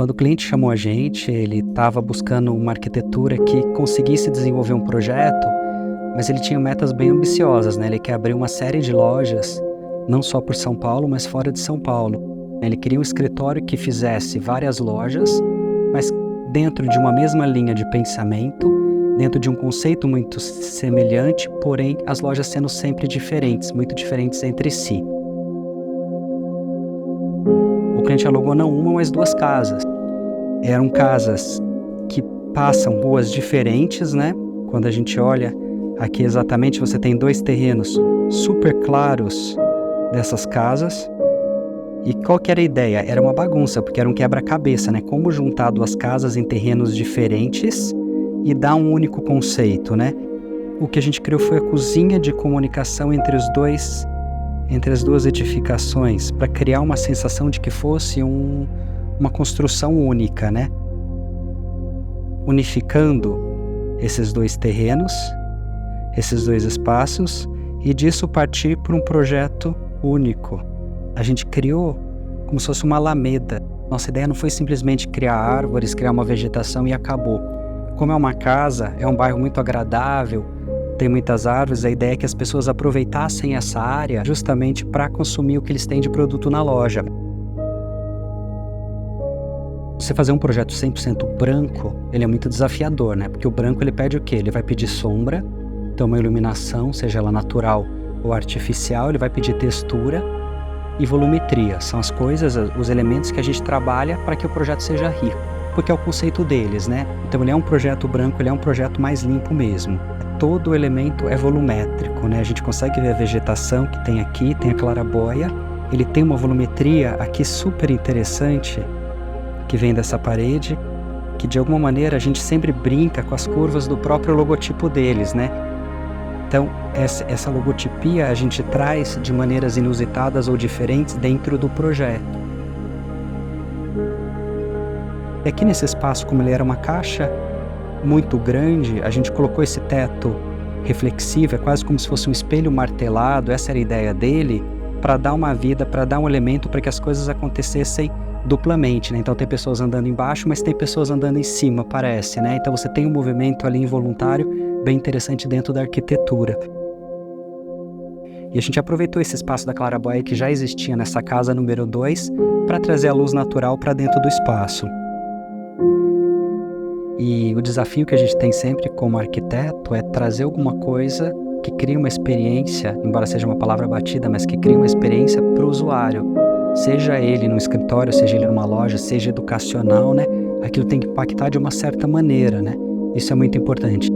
Quando o cliente chamou a gente, ele estava buscando uma arquitetura que conseguisse desenvolver um projeto, mas ele tinha metas bem ambiciosas, né? Ele quer abrir uma série de lojas, não só por São Paulo, mas fora de São Paulo. Ele queria um escritório que fizesse várias lojas, mas dentro de uma mesma linha de pensamento, dentro de um conceito muito semelhante, porém as lojas sendo sempre diferentes, muito diferentes entre si. O cliente alugou não uma, mas 2 casas. Eram casas que passam ruas diferentes, né? Quando a gente olha aqui exatamente, você tem 2 terrenos super claros dessas casas. E qual que era a ideia? Era uma bagunça, porque era um quebra-cabeça, né? Como juntar 2 casas em terrenos diferentes e dar um único conceito, né? O que a gente criou foi a cozinha de comunicação entre as 2 edificações, para criar uma sensação de que fosse uma construção única, né? Unificando esses 2 terrenos, esses 2 espaços, e disso partir para um projeto único. A gente criou como se fosse uma alameda. Nossa ideia não foi simplesmente criar árvores, criar uma vegetação e acabou. Como é uma casa, é um bairro muito agradável, tem muitas árvores, a ideia é que as pessoas aproveitassem essa área justamente para consumir o que eles têm de produto na loja. Você fazer um projeto 100% branco, ele é muito desafiador, né? Porque o branco ele pede o quê? Ele vai pedir sombra, então uma iluminação, seja ela natural ou artificial, ele vai pedir textura e volumetria. São as coisas, os elementos que a gente trabalha para que o projeto seja rico, porque é o conceito deles, né? Então ele é um projeto branco, ele é um projeto mais limpo mesmo. Todo elemento é volumétrico, né? A gente consegue ver a vegetação que tem aqui, tem a claraboia, ele tem uma volumetria aqui super interessante, que vem dessa parede, que de alguma maneira a gente sempre brinca com as curvas do próprio logotipo deles, né? Então, essa logotipia a gente traz de maneiras inusitadas ou diferentes dentro do projeto. E aqui nesse espaço, como ele era uma caixa muito grande, a gente colocou esse teto reflexivo, é quase como se fosse um espelho martelado, essa era a ideia dele, para dar uma vida, para dar um elemento para que as coisas acontecessem duplamente, né? Então tem pessoas andando embaixo, mas tem pessoas andando em cima, parece, né? Então você tem um movimento ali involuntário bem interessante dentro da arquitetura. E a gente aproveitou esse espaço da claraboia que já existia nessa casa número 2 para trazer a luz natural para dentro do espaço. E o desafio que a gente tem sempre como arquiteto é trazer alguma coisa que crie uma experiência, embora seja uma palavra batida, mas que crie uma experiência para o usuário. Seja ele no escritório, seja ele numa loja, seja educacional, né? Aquilo tem que impactar de uma certa maneira, né? Isso é muito importante.